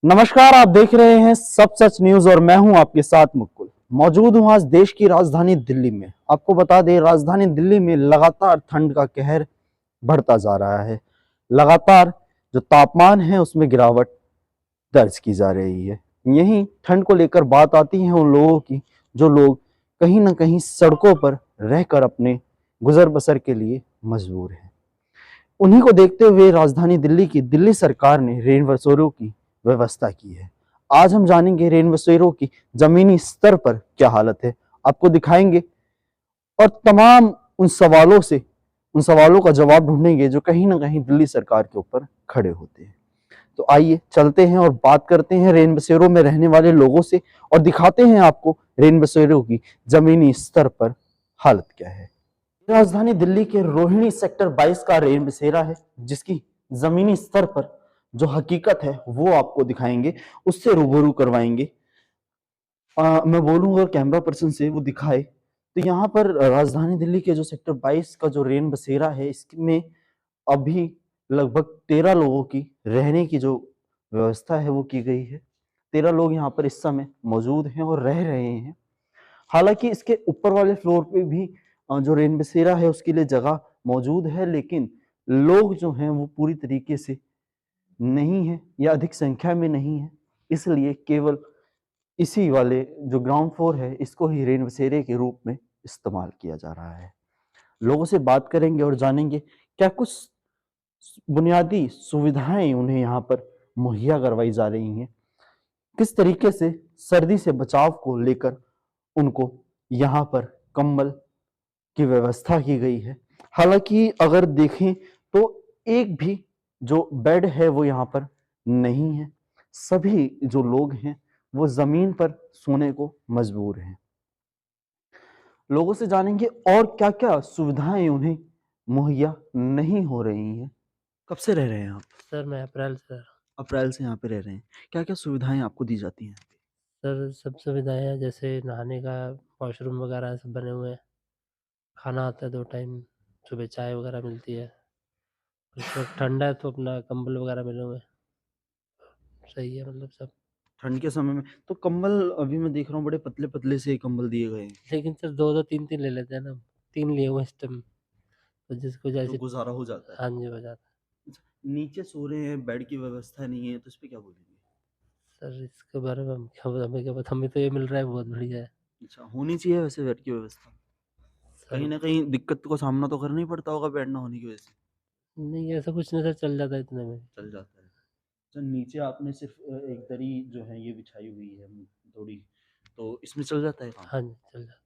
नमस्कार, आप देख रहे हैं सब सच न्यूज और मैं हूं आपके साथ मुकुल। मौजूद हूं आज देश की राजधानी दिल्ली में। आपको बता दें, राजधानी दिल्ली में लगातार ठंड का कहर बढ़ता जा रहा है। लगातार जो तापमान है उसमें गिरावट दर्ज की जा रही है। यहीं ठंड को लेकर बात आती है उन लोगों की जो लोग कहीं ना कहीं सड़कों पर रहकर अपने गुजर बसर के लिए मजबूर हैं। उन्हीं को देखते हुए राजधानी दिल्ली की दिल्ली सरकार ने रेन बसेरों की व्यवस्था की है। आज हम जानेंगे रेन बसेरों की जमीनी स्तर पर क्या हालत है, आपको दिखाएंगे और तमाम उन सवालों का जवाब ढूंढेंगे जो कहीं ना कहीं दिल्ली सरकार के ऊपर खड़े होते हैं। तो आइए चलते हैं और बात करते हैं रेन बसेरों में रहने वाले लोगों से और दिखाते हैं आपको रेन बसेरों की जमीनी स्तर पर हालत क्या है। राजधानी दिल्ली के रोहिणी सेक्टर 22 का रेन बसेरा है, जिसकी जमीनी स्तर पर जो हकीकत है वो आपको दिखाएंगे, उससे रूबरू करवाएंगे। मैं बोलूंगा कैमरा पर्सन से वो दिखाए। तो यहाँ पर राजधानी दिल्ली के जो सेक्टर 22 का जो रेन बसेरा है, इसमें अभी लगभग 13 लोगों की रहने की जो व्यवस्था है वो की गई है। 13 लोग यहाँ पर इस समय मौजूद हैं और रह रहे हैं। हालांकि इसके ऊपर वाले फ्लोर पे भी जो रेन बसेरा है उसके लिए जगह मौजूद है, लेकिन लोग जो हैं वो पूरी तरीके से नहीं है या अधिक संख्या में नहीं है। इसलिए केवल इसी वाले जो ग्राउंड फ्लोर है इसको ही रेन बसेरे के रूप में इस्तेमाल किया जा रहा है। लोगों से बात करेंगे और जानेंगे क्या कुछ बुनियादी सुविधाएं उन्हें यहाँ पर मुहैया करवाई जा रही हैं, किस तरीके से सर्दी से बचाव को लेकर उनको यहाँ पर कंबल की व्यवस्था की गई है। हालांकि अगर देखें तो एक भी जो बेड है वो यहाँ पर नहीं है। सभी जो लोग हैं वो जमीन पर सोने को मजबूर हैं। लोगों से जानेंगे और क्या क्या सुविधाएं उन्हें मुहैया नहीं हो रही हैं। कब से रह रहे हैं आप? सर मैं अप्रैल से सर। अप्रैल से यहाँ पे रह रहे हैं। क्या क्या सुविधाएं आपको दी जाती हैं? सर सब सुविधाएँ हैं, जैसे नहाने का वॉशरूम वगैरह सब बने हुए हैं। खाना आता है 2 टाइम, सुबह चाय वगैरह मिलती है। इस वक़्त ठंड है तो अपना कंबल वगैरह मिले हुए हैं। सही है मतलब सब। ठंड के समय में तो कंबल अभी मैं देख रहा हूँ बड़े पतले पतले से कंबल दिए गए हैं। लेकिन सर 2-2 3-3 ले लेते हैं ना हम। 3 लिए हुए हैं इस टाइम, तो जिसको तो जैसे। गुजारा हो जाता है। हाँ जी, हो जाता है। अच्छा, नीचे सो रहे हैं, बेड की व्यवस्था नहीं है, तो इस पे क्या बोलेंगे? सर इसके बारे में हम क्या हमें क्या पता, हमें तो ये मिल रहा है बहुत बढ़िया है। अच्छा, होनी चाहिए वैसे बेड की व्यवस्था। सर कहीं न कहीं दिक्कत को सामना तो करना ही पड़ता होगा बेड ना होने की वजह से। नहीं ऐसा कुछ नहीं सर, चल जाता है इतने में। चल जाता है। अच्छा, नीचे आपने सिर्फ़ एक दरी जो है ये बिछाई हुई है थोड़ी, तो इसमें चल जाता है काम? हाँ जी, चल जाता है।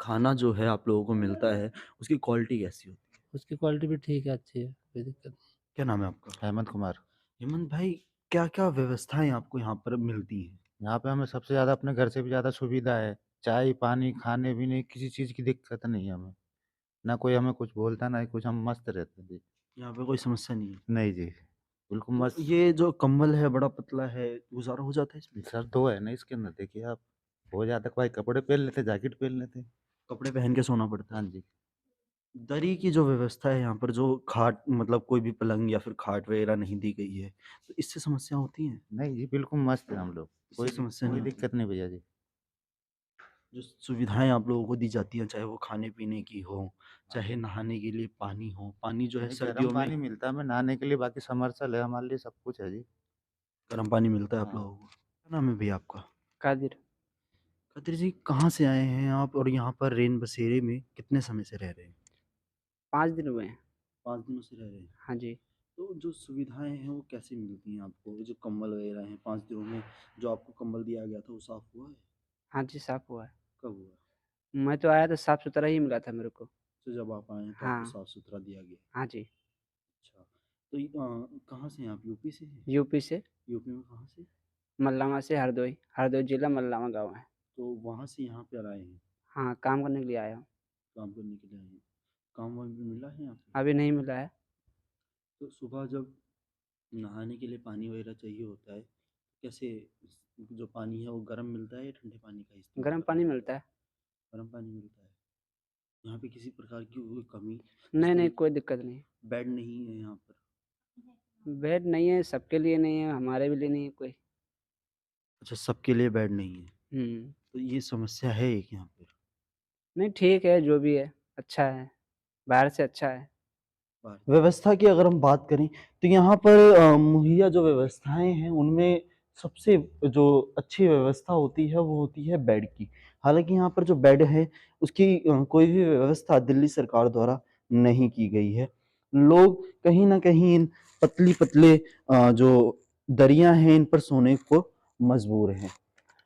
खाना जो है आप लोगों को मिलता है, उसकी क्वालिटी कैसी होती है? उसकी क्वालिटी भी ठीक है, अच्छी है, कोई दिक्कत नहीं। क्या नाम है आपका? हेमंत कुमार। हेमंत भाई, क्या-क्या व्यवस्थाएँ आपको यहाँ पर मिलती हैं? यहाँ पे हमें सबसे ज़्यादा अपने घर से भी ज़्यादा सुविधा है। चाय, पानी, खाने-पीने किसी चीज़ की दिक्कत नहीं है हमें। ना कोई हमें कुछ बोलता, ना ही कुछ, हम मस्त रहते हैं जी। यहाँ पे कोई समस्या नहीं है। नहीं जी, बिल्कुल तो मस्त। ये जो कंबल है बड़ा पतला है, गुज़ारा हो जाता है इसमें? सर 2 है ना इसके अंदर, देखिए आप। बहुत ज़्यादा भाई कपड़े पहन लेते, जैकेट पहन लेते। कपड़े पहन के सोना पड़ता हाँ है। जी। दरी की जो व्यवस्था है यहाँ पर, जो खाट मतलब कोई भी पलंग या फिर खाट वगैरह नहीं दी गई है, तो इससे समस्या होती है? नहीं जी, बिल्कुल मस्त है हम लोग। इससे समस्या कोई नहीं होती? दिक्कत नहीं भैया जी। जो सुविधाएँ आप लोगों को दी जाती हैं, चाहे वो खाने-पीने की हो, चाहे नहाने के लिए पानी हो, पानी जो है नहीं, गर्म सर्दियों में पानी मिलता है हमें नहाने के लिए, बाकी समरसेबल है हमारे लिए, सब कुछ है जी। गर्म पानी मिलता है आप हाँ। लोगों को। क्या नाम है भैया आपका? कादिर। खत्री जी, कहाँ से आए हैं आप और यहाँ पर रेन बसेरे में कितने समय से रह रहे हैं? 5 दिन हुए हैं। 5 दिनों से रह रहे हैं। हाँ जी। तो जो सुविधाएँ हैं वो कैसी मिलती हैं आपको? जो कंबल वगैरह हैं 5 दिनों में जो आपको कंबल दिया गया था वो साफ़ हुआ है? हाँ जी, साफ़ हुआ है। कब हुआ? मैं तो आया तो साफ़-सुथरा ही मिला था मेरे को। तो जब आप आए हैं तो आपको हाँ। साफ़-सुथरा दिया गया। हाँ जी। अच्छा, तो कहाँ से हैं आप? यूपी से हैं? यूपी से, यूपी में कहाँ से? मल्लावा से हरदोई, हरदोई जिला मल्लावा गाँव है। तो वहाँ से यहाँ पर आए हैं, हाँ, काम करने के लिए आया हूँ। काम करने के लिए आए हैं। काम-वाम भी मिला है यहाँ पे? अभी नहीं मिला है। तो सुबह जब नहाने के लिए पानी वगैरह चाहिए होता है, कैसे जो पानी है वो गर्म मिलता है या ठंडे पानी का इस्तेमाल गर्म करना पानी पड़ता मिलता है। है? गर्म पानी मिलता है। यहाँ पे किसी प्रकार की कोई कमी नहीं, जैसे नहीं कोई दिक्कत नहीं। बेड नहीं है यहाँ पर, बेड नहीं है, सबके लिए नहीं है, हमारे भी लिए नहीं है कोई। अच्छा, सबके लिए बेड नहीं है, हुँ। तो ये समस्या है एक यहाँ पे। नहीं ठीक है, जो भी है, अच्छा है, बाहर से अच्छा है। व्यवस्था की अगर हम बात करें तो यहाँ पर मुहैया जो व्यवस्थाएं हैं उनमें सबसे जो अच्छी व्यवस्था होती है वो होती है बेड की। हालांकि यहाँ पर जो बेड है उसकी कोई भी व्यवस्था दिल्ली सरकार द्वारा नहीं की गई है। लोग कहीं ना कहीं इन पतली पतले जो दरियां हैं इन पर सोने को मजबूर हैं।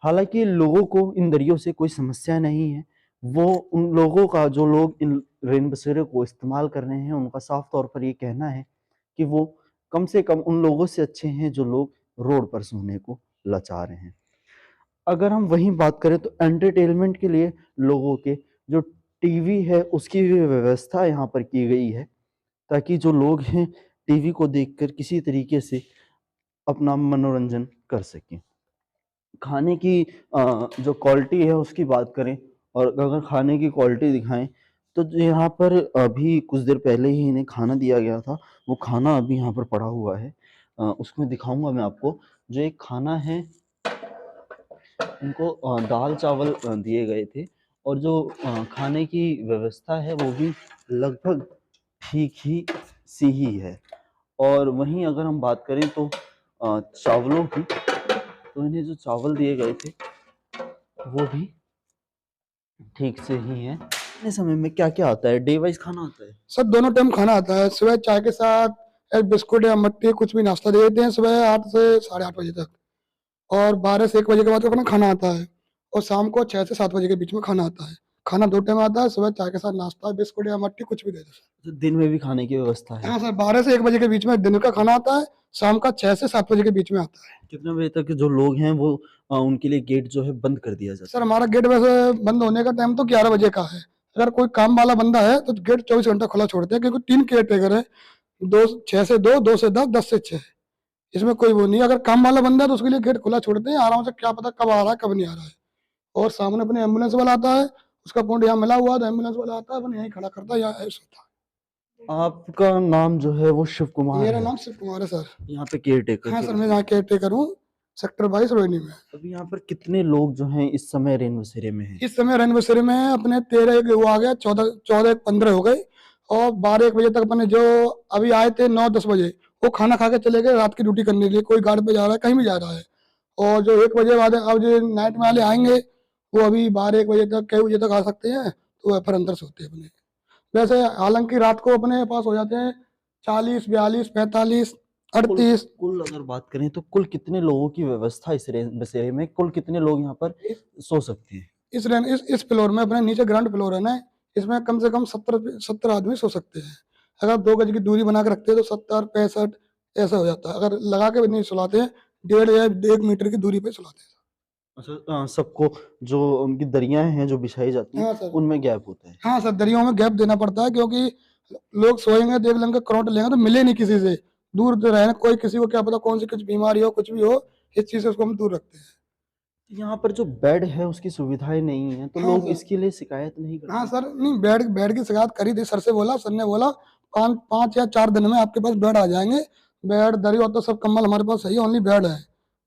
हालांकि लोगों को इन दरियों से कोई समस्या नहीं है। वो उन लोगों का जो लोग इन रेन बसेरे को इस्तेमाल कर रहे हैं उनका साफ तौर पर ये कहना है कि वो कम से कम उन लोगों से अच्छे हैं जो लोग रोड पर सोने को लाचार हैं। अगर हम वहीं बात करें तो एंटरटेनमेंट के लिए लोगों के जो टीवी है उसकी भी व्यवस्था यहाँ पर की गई है ताकि जो लोग हैं टीवी को देखकर किसी तरीके से अपना मनोरंजन कर सकें। खाने की जो क्वालिटी है उसकी बात करें और अगर खाने की क्वालिटी दिखाएं तो जो यहाँ पर अभी कुछ देर पहले ही इन्हें खाना दिया गया था वो खाना अभी यहाँ पर पड़ा हुआ है। उसमें दिखाऊंगा मैं आपको। जो एक खाना है उनको दाल चावल दिए गए थे और जो खाने की व्यवस्था है वो भी लगभग ठीक ही सी ही है। और वहीं अगर हम बात करें तो चावलों की तो इन्हें जो चावल दिए गए थे वो भी ठीक से ही है। इतने समय में क्या-क्या आता है? डे वाइज़ खाना आता है? सर दोनों टाइम खाना आता है। सुबह चाय के साथ एक बिस्कुट या मट्टी कुछ भी नाश्ता दे देते हैं सुबह 8 से साढ़े 8 बजे तक, और 12 से 1 बजे के बाद अपना खाना आता है, और शाम को 6 से 7 बजे के बीच में खाना आता है। खाना 2 टाइम आता है, सुबह चाय के साथ नाश्ता, बिस्कुट या मट्टी कुछ भी दे दो सर। तो दिन में भी खाने की व्यवस्था है? हाँ सर, 12 से 1 बजे के बीच में दिन का खाना आता है, शाम का 6 से 7 बजे के बीच में आता है। कितने बजे तक जो लोग हैं वो उनके लिए गेट जो है बंद कर दिया जाता सर है? हमारा गेट वैसे बंद होने का टाइम तो 11 बजे का है। अगर कोई काम वाला बंदा है तो गेट 24 घंटा खुला छोड़ते हैं, क्योंकि 3 केयर टेकर है, 2 6 से 2, 2 से 10, 10 से 6। इसमें कोई वो नहीं है। अगर काम वाला बंदा है तो उसके लिए गेट खुला छोड़ते हैं आराम से, क्या पता कब आ रहा है कब नहीं आ रहा है। और सामने अपने एम्बुलेंस वाला आता है, उसका पॉइंट यहाँ मिला हुआ है तो एम्बुलेंस वाला आता है, अपने यहीं खड़ा करता है, यहाँ ऐसे होता आपका नाम जो है वो शिव है। कुमार मेरा है। नाम शिव कुमार है सर। यहाँ पे केयरटेकर हाँ के सर, रूप मैं में। यहाँ केयर टेकर हूँ, सेक्टर 22 रोहिणी में। अभी यहाँ पर कितने लोग जो हैं इस समय रेन बसेरे में हैं? इस समय रन बसेरे में अपने 13 एक वो आ गया, 14 15 हो गए, और 12 1 बजे तक अपने जो अभी आए थे 9 10 बजे वो खाना खा के चले गए रात की ड्यूटी करने के लिए। कोई गार्ड पे जा रहा है, कहीं भी जा रहा है। और जो 1 बजे बाद अब जो नाइट में वाले आएंगे वो अभी 12 1 बजे तक, कई बजे तक आ सकते हैं, तो वह फिर अंदर सोते हैं अपने। वैसे हालांकि रात को अपने पास हो जाते हैं 40 42 45 कुल 38। कुल अगर बात करें तो कुल कितने लोगों की व्यवस्था इस रेन बसेरे में, कुल कितने लोग यहाँ पर सो सकते हैं? इस फ्लोर में अपने नीचे ग्राउंड फ्लोर है ना, इसमें कम से कम 70 आदमी सो सकते हैं। अगर 2 गज की दूरी बना के रखते हैं तो 70 65 ऐसा हो जाता है। अगर लगा के नहीं सुलाते हैं, 1.5 या 1 मीटर की दूरी पे सुलाते हैं। अच्छा, सबको जो उनकी दरियाएं हैं जो बिछाई जाती हैं हाँ सर। उनमें गैप होता है? हाँ सर, दरियों में गैप देना पड़ता है, क्योंकि लोग सोएंगे, देख लेंगे, करंट लेंगे तो मिले नहीं किसी से, दूर रहे। कोई किसी को क्या पता कौन सी कुछ बीमारी हो, कुछ भी हो, इस चीज से उसको हम दूर रखते हैं। यहाँ पर जो बेड है उसकी सुविधाएं नहीं है तो हाँ लोग सर। इसके लिए शिकायत नहीं करते? हाँ सर, नहीं बेड बेड की शिकायत करी थी, सर से बोला, सर ने बोला 5 या 4 दिन में आपके पास बेड आ जाएंगे। बेड दरी और तो सब कम्बल हमारे पास सही है, ओनली बेड है।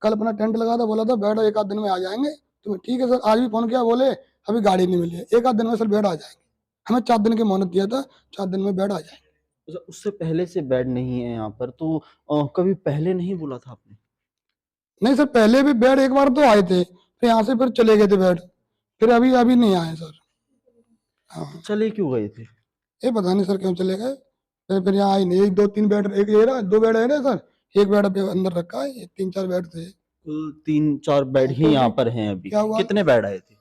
कल अपना टेंट लगा था, बोला था बेड 1 आध दिन में आ जाएंगे। तो ठीक है सर, आज भी फोन किया, बोले अभी गाड़ी नहीं मिली है, 1 आध दिन में सर बेड आ जाएंगे। हमें 4 दिन की मोहलत दिया था, 4 दिन में बेड आ जाएंगे। अच्छा, उससे पहले से बेड नहीं है यहाँ पर तो कभी पहले नहीं बोला था आपने? नहीं सर, पहले भी बेड एक बार तो आए थे, फिर यहाँ से फिर चले गए थे बेड, फिर अभी अभी नहीं आए सर। हाँ, चले क्यों गए थे? ये पता नहीं सर क्यों चले गए। फिर यहाँ आई नहीं, 1 2 3 बेड, एक ये रहा, 2 बेड है ना सर, 1 बेड अभी अंदर रखा है, ये 3 4 बेड थे। कुल 3-4 बेड हाँ, ही तो यहाँ भी पर हैं अभी। क्या हुआ? कितने बेड आए थे?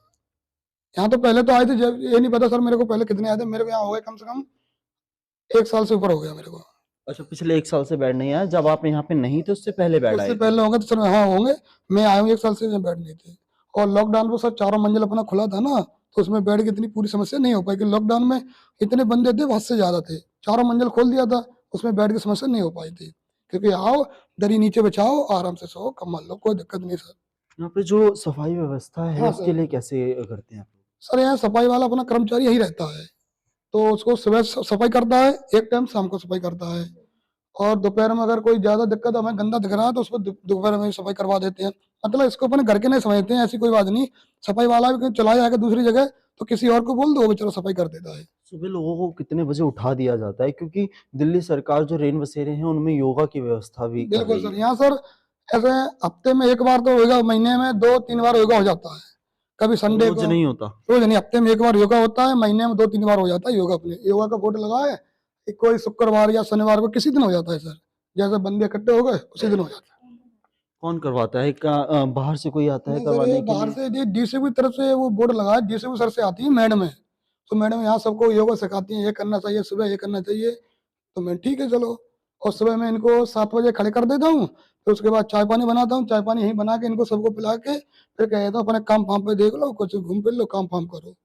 यहाँ तो पहले तो आए थे, जब ये नहीं पता सर मेरे को पहले कितने आए थे। मेरे को यहाँ हो गए कम से कम 1 साल से ऊपर हो गया मेरे को। अच्छा, पिछले 1 साल से बेड नहीं आया, जब आप यहाँ पे नहीं थे उससे पहले बेड आए उससे थे? पहले होंगे तो सर हाँ होंगे। मैं आया हूँ 1 साल से, यहाँ बेड नहीं थे। और लॉकडाउन में सर 4 मंजिल अपना खुला था ना, तो उसमें बेड की इतनी पूरी समस्या नहीं हो पाई, कि लॉकडाउन में इतने बंदे थे, हद से ज्यादा थे। 4 मंजिल खोल दिया था, उसमें बेड की समस्या नहीं हो पाई थी, क्योंकि आओ दरी नीचे बिछाओ, आराम से सो, कम्बल लो, कोई दिक्कत नहीं सर। यहाँ पे जो सफाई व्यवस्था है हाँ उसके सर। लिए कैसे करते हैं आप लोग? सर यहाँ सफाई वाला अपना कर्मचारी यही रहता है, तो उसको सुबह सफाई करता है, एक टाइम शाम को सफाई करता है। और दोपहर में अगर कोई ज्यादा दिक्कत हमें गंदा दिख रहा है तो उसको दोपहर में सफाई करवा देते हैं। मतलब इसको अपने घर के नहीं समझते हैं, ऐसी कोई बात नहीं। सफाई वाला भी चला जाएगा दूसरी जगह तो किसी और को बोल दो, वो बेचारा सफाई कर देता है। सुबह लोगों को कितने बजे उठा दिया जाता है, क्योंकि दिल्ली सरकार जो रेन बसेरे हैं उनमें योगा की व्यवस्था भी कर बिल्कुल रही सर, है। यहाँ सर ऐसे हफ्ते में एक बार तो होगा, महीने में 2-3 बार योगा हो जाता है। कभी संडे रोज को, नहीं होता। रोज नहीं, हफ्ते में एक बार योगा होता है, महीने में 2-3 बार हो जाता है योगा। अपने योगा का बोर्ड लगा है, कोई शुक्रवार या शनिवार को किसी दिन हो जाता है सर, जैसे बंदे इकट्ठे हो गए उसी दिन हो जाता है। कौन करवाता है? बाहर से कोई आता है नहीं सर, ये करवाने के बाहर लिए? से डीसीपी तरफ से वो बोर्ड लगा है, डीसीपी सर से आती है मैडम है, तो मैडम यहाँ सबको योगा सिखाती हैं, ये करना चाहिए सुबह, ये करना चाहिए। तो मैं ठीक है चलो, और सुबह मैं इनको 7 बजे खड़े कर देता हूँ, फिर उसके बाद चाय पानी बनाता हूँ, चाय पानी यहीं बना के इनको सबको पिला के फिर कह देता हूँ अपने काम फाम पे देख लो, कुछ घूम फिर लो, काम फाम करो।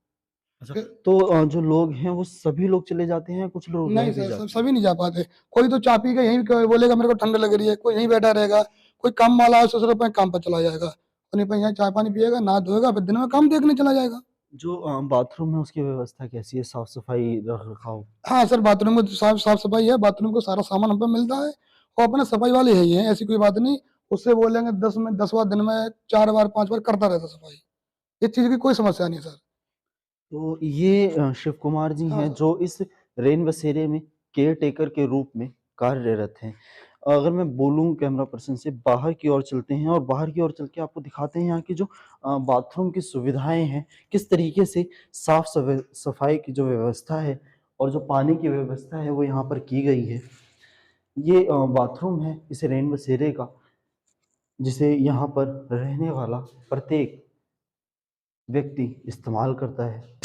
अच्छा, फिर तो जो लोग हैं वो सभी लोग चले जाते हैं, कुछ लोग रह नहीं भी सर, जाते हैं? सभी नहीं जा पाते। कोई तो चाय पी के यहीं बोलेगा मेरे को ठंड लग रही है, कोई यहीं बैठा रहेगा, कोई काम वाला है ससुर अपने काम पर चला जाएगा, और नहीं पे यहाँ चाय पानी पिएगा, नहा धोएगा, फिर दिन में काम देखने चला जाएगा। जो बाथरूम है उसकी व्यवस्था कैसी है, साफ सफाई रख रखाव? हाँ सर, बाथरूम में साफ साफ सफाई है, बाथरूम को सारा सामान हम पे मिलता है, और अपने सफाई वाले ही हैं, ऐसी कोई बात नहीं। उससे बोलेंगे 10 बार दिन में 4 बार 5 बार करता रहता सफाई, इस चीज की कोई समस्या नहीं सर। तो ये शिव कुमार जी हाँ हैं सर। जो इस रेन बसेरे में केयर टेकर के रूप में कार्यरत हैं। अगर मैं बोलूं कैमरा पर्सन से, बाहर की ओर चलते हैं और बाहर की ओर चल के आपको दिखाते हैं यहाँ की जो बाथरूम की सुविधाएं हैं, किस तरीके से साफ सफाई की जो व्यवस्था है और जो पानी की व्यवस्था है वो यहाँ पर की गई है। ये बाथरूम है इस रेन बसेरे का, जिसे यहाँ पर रहने वाला प्रत्येक व्यक्ति इस्तेमाल करता है।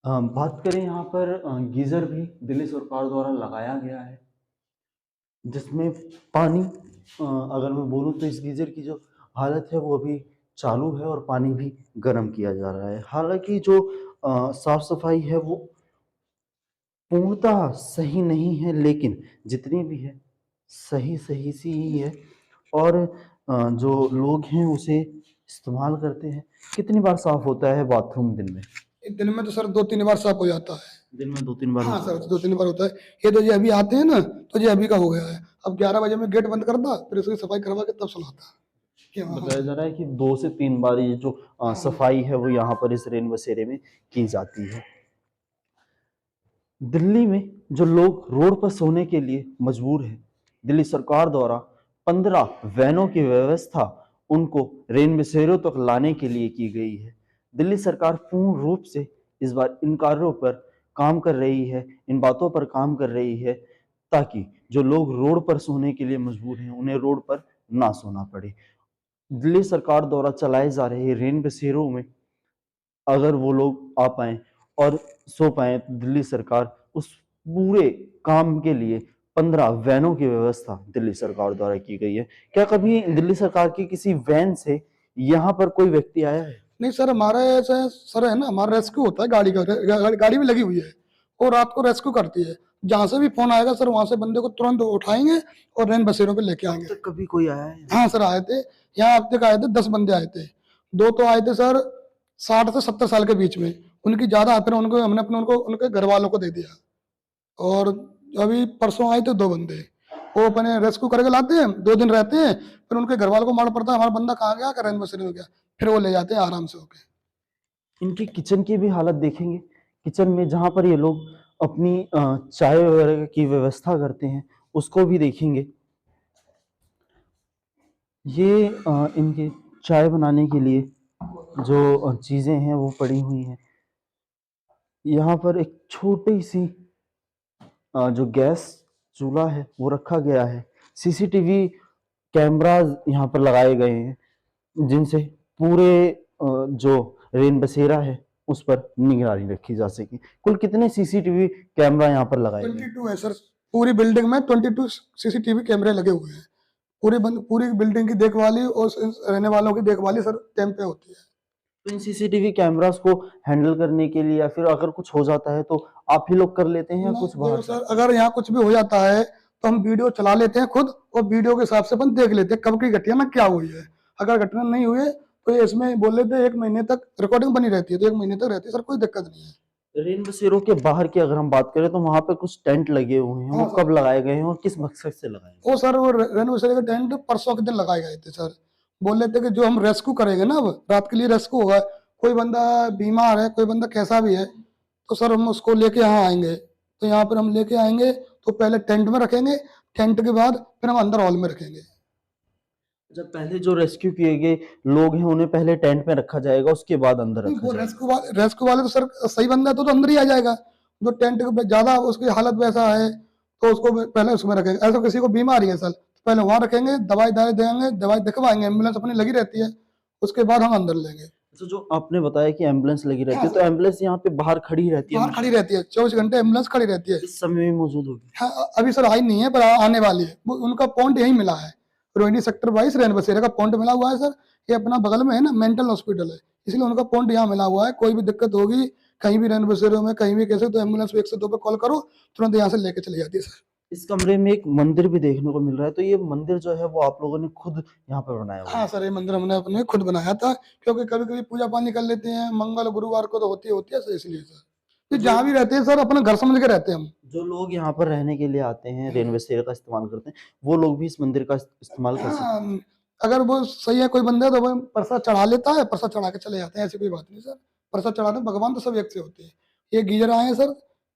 बात करें यहाँ पर गीज़र भी दिल्ली सरकार द्वारा लगाया गया है, जिसमें पानी अगर मैं बोलूँ तो इस गीज़र की जो हालत है वो अभी चालू है और पानी भी गर्म किया जा रहा है। हालांकि जो साफ सफाई है वो पूर्णतः सही नहीं है, लेकिन जितनी भी है सही सही सी ही है, और जो लोग हैं उसे इस्तेमाल करते हैं। कितनी बार साफ होता है बाथरूम दिन में? दिन में तो सर 2-3 बार साफ हो जाता है। दिन में 2-3 बार हाँ होता सर, है। 2-3 बार होता है। ये तो ये अभी आते हैं ना, तो ये अभी का हो गया है। अब 11 बजे में गेट बंद करता, फिर उसकी सफाई करवा के तब सुलाता। क्या हाँ बताया जा रहा है कि 2 से 3 बार ये जो सफाई है वो यहाँ पर इस रेन बसेरे में की जाती है। दिल्ली में जो लोग रोड पर सोने के लिए मजबूर हैं, दिल्ली सरकार द्वारा 15 वैनों की व्यवस्था उनको रेन बसेरों तक लाने के लिए की गई है। दिल्ली सरकार पूर्ण रूप से इस बार इन कार्यों पर काम कर रही है, इन बातों पर काम कर रही है, ताकि जो लोग रोड पर सोने के लिए मजबूर हैं उन्हें रोड पर ना सोना पड़े। दिल्ली सरकार द्वारा चलाए जा रहे रेन बसेरों में अगर वो लोग आ पाएँ और सो पाएँ तो दिल्ली सरकार उस पूरे काम के लिए 15 वैनों की व्यवस्था दिल्ली सरकार द्वारा की गई है। क्या कभी दिल्ली सरकार की किसी वैन से यहाँ पर कोई व्यक्ति आया है? नहीं सर, हमारा ऐसा सर है ना, हमारा रेस्क्यू होता है, गाड़ी का गाड़ी भी लगी हुई है, और रात को रेस्क्यू करती है। जहाँ से भी फोन आएगा सर, वहां से बंदे को तुरंत उठाएंगे और रेन बसेरों पे लेके अब आएंगे। तक कभी कोई आया है? हाँ सर, आए थे यहाँ, अब तक आए थे 10 बंदे आए थे। 2 तो आए थे सर 60 से 70 साल के बीच में, उनकी ज्यादा फिर उनको हमने अपने उनको उनके घर वालों को दे दिया। और अभी परसों आए थे 2 बंदे, वो अपने रेस्क्यू करके लाते हैं, 2 दिन रहते हैं, फिर उनके घर वालों को मालूम पड़ता है हमारा बंदा कहाँ गया, रेन बसेरे में गया, फिर वो ले जाते हैं आराम से होके। इनकी किचन की भी हालत देखेंगे। किचन में जहाँ पर ये लोग अपनी चाय वगैरह की व्यवस्था करते हैं उसको भी देखेंगे। ये इनके चाय बनाने के लिए जो चीज़ें हैं वो पड़ी हुई हैं। यहाँ पर एक छोटी सी जो गैस चूल्हा है वो रखा गया है। सीसीटीवी कैमरास यहाँ पर लगाए गए हैं, जिनसे पूरे जो रेन बसेरा है उस पर निगरानी रखी जा सके। कुल कितने सीसीटीवी कैमरा यहाँ पर लगाए गए? 22 है सर, पूरी बिल्डिंग में 22 सीसीटीवी कैमरे लगे हुए हैं। पूरी बिल्डिंग की देखभाली और रहने वालों की देखभाली सर टाइम पे होती है। तो इन सीसीटीवी कैमरास को हैंडल करने के लिए या फिर अगर कुछ हो जाता है तो आप ही लोग कर लेते हैं या कुछ बाहर? सर अगर यहाँ कुछ भी हो जाता है तो हम वीडियो चला लेते हैं खुद, और वीडियो के हिसाब से अपन देख लेते हैं कब की घटना में क्या हुई है। अगर घटना नहीं हुई है तो ये इसमें बोल लेते हैं 1 महीने तक रिकॉर्डिंग बनी रहती है, तो 1 महीने तक रहती है सर, कोई दिक्कत नहीं है। रेन बसेरों के बाहर की अगर हम बात करें तो वहां पे कुछ टेंट लगे हुए हैं, वो हाँ सर। कब लगाए गए हैं और किस मकसद से लगाए गए वो सर वो रेनो बसेरे के टेंट परसों के दिन लगाए गए थे सर। बोल रहे थे कि जो हम रेस्क्यू करेंगे ना, अब रात के लिए रेस्क्यू होगा, कोई बंदा बीमार है, कोई बंदा कैसा भी है, तो सर हम उसको लेके यहाँ आएंगे। तो यहाँ पर हम लेके आएंगे तो पहले टेंट में रखेंगे, टेंट के बाद फिर हम अंदर हॉल में रखेंगे। जब पहले जो रेस्क्यू किए गए लोग हैं उन्हें पहले टेंट में रखा जाएगा, उसके बाद अंदर नहीं, रखा वो जाएगा? रेस्क्यू वाले तो सर सही बंदा है तो अंदर ही आ जाएगा। जो टेंट के ज्यादा उसकी हालत वैसा है तो उसको पहले उसमें रखेंगे। ऐसा किसी को बीमारी है सर, पहले वहां रखेंगे, दवाई देंगे, दवाई दिखवाएंगे, एम्बुलेंस अपनी लगी रहती है, उसके बाद हम अंदर लेंगे। तो जो आपने बताया कि एम्बुलेंस लगी रहती है, हाँ तो एम्बुलेंस यहाँ पे बाहर खड़ी रहती है बाहर खड़ी रहती है, 24 घंटे एम्बुलेंस खड़ी रहती है। इस समय भी मौजूद होगी? हाँ, अभी सर आई नहीं है पर आने वाली है। उनका पॉइंट यही मिला है, रोहिणी सेक्टर 22 रेन बसेरे का पॉइंट मिला हुआ है सर। ये अपना बगल में है ना, मेंटल हॉस्पिटल है, इसलिए उनका पॉइंट यहाँ मिला हुआ है। कोई भी दिक्कत होगी कहीं भी रेन बसेरे में, कहीं भी कैसे, तो एम्बुलेंस 102 पे कॉल करो, तुरंत यहाँ से लेके चली जाती है सर। इस कमरे में एक मंदिर भी देखने को मिल रहा है, तो ये मंदिर जो है वो आप लोगों ने खुद यहाँ पे बनाया हुआ हाँ है? सर, ये मंदिर हमने अपने खुद बनाया था, क्योंकि कभी कभी पूजा पानी कर लेते हैं, मंगल गुरुवार को तो होती है सर, इसलिए सर। तो जहाँ भी रहते हैं सर अपना घर समझ के रहते हैं हम। जो लोग यहाँ पर रहने के लिए आते हैं, रेन बसेरे का इस्तेमाल करते हैं, वो लोग भी इस मंदिर का इस्तेमाल कर सकते हैं? हाँ, अगर वो सही है कोई बंदा तो वो प्रसाद चढ़ा लेता है, प्रसाद चढ़ा के चले जाते हैं, ऐसी कोई बात नहीं सर। प्रसाद चढ़ाते हैं, भगवान तो सब एक से होते हैं। ये गीजर आए हैं सर,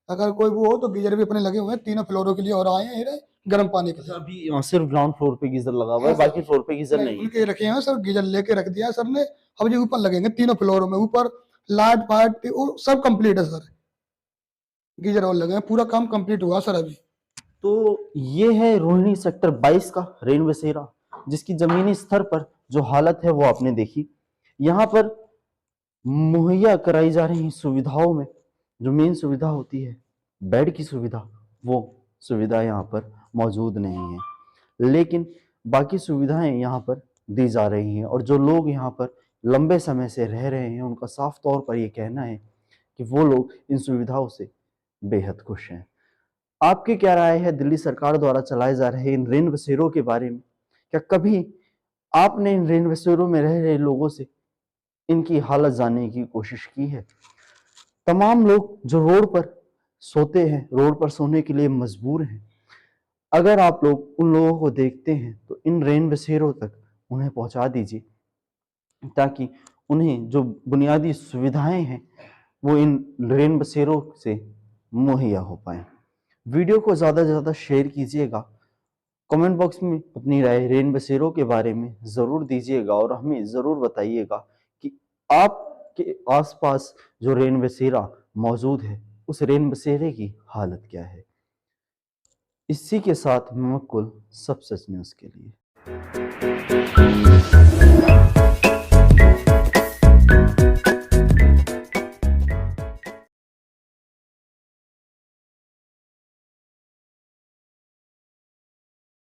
अगर कोई वो हो तो गीजर भी अपने लगे हुए हैं, 3 फ्लोरों के लिए और आए हैं ये रहे, गर्म पानी के अच्छा, लिए। अभी यहाँ सिर्फ ग्राउंड फ्लोर पे गीजर लगा हुआ है, हाँ सर। बाकी फ्लोर पे गीजर नहीं, नहीं है? उनके रखे हैं सर, गीजर लेके रख दिया है सर ने। अब ये ऊपर लगेंगे 3 फ्लोरों में, ऊपर लाइट फाइट वो सब कंप्लीट है सर, गीजर और लगे हैं, पूरा काम कंप्लीट हुआ सर अभी। तो ये है रोहिणी सेक्टर 22 का रेन बसेरा, जिसकी जमीनी स्तर पर जो हालत है वो आपने देखी। यहाँ पर मुहैया कराई जा रही सुविधाओं में जो मेन सुविधा होती है बेड की सुविधा, वो सुविधा यहाँ पर मौजूद नहीं है, लेकिन बाकी सुविधाएं यहाँ पर दी जा रही हैं। और जो लोग यहाँ पर लंबे समय से रह रहे हैं उनका साफ तौर पर ये कहना है कि वो लोग इन सुविधाओं से बेहद खुश हैं। आपकी क्या राय है दिल्ली सरकार द्वारा चलाए जा रहे इन रेन बसेरों के बारे में? क्या कभी आपने इन रेन बसेरों में रह रहे लोगों से इनकी हालत जानने की कोशिश की है? तमाम लोग जो रोड पर सोते हैं, रोड पर सोने के लिए मजबूर हैं, अगर आप लोग उन लोगों को देखते हैं तो इन रेन बसेरों तक उन्हें पहुंचा दीजिए, ताकि उन्हें जो बुनियादी सुविधाएं हैं वो इन रेन बसेरों से मुहैया हो पाए। वीडियो को ज़्यादा से ज़्यादा शेयर कीजिएगा, कमेंट बॉक्स में अपनी राय रेन बसेरों के बारे में ज़रूर दीजिएगा और हमें ज़रूर बताइएगा कि आपके आसपास जो रेन बसेरा मौजूद है उस रेन बसेरे की हालत क्या है। इसी के साथ मैं मुकुल, सब सच न्यूज़ के लिए।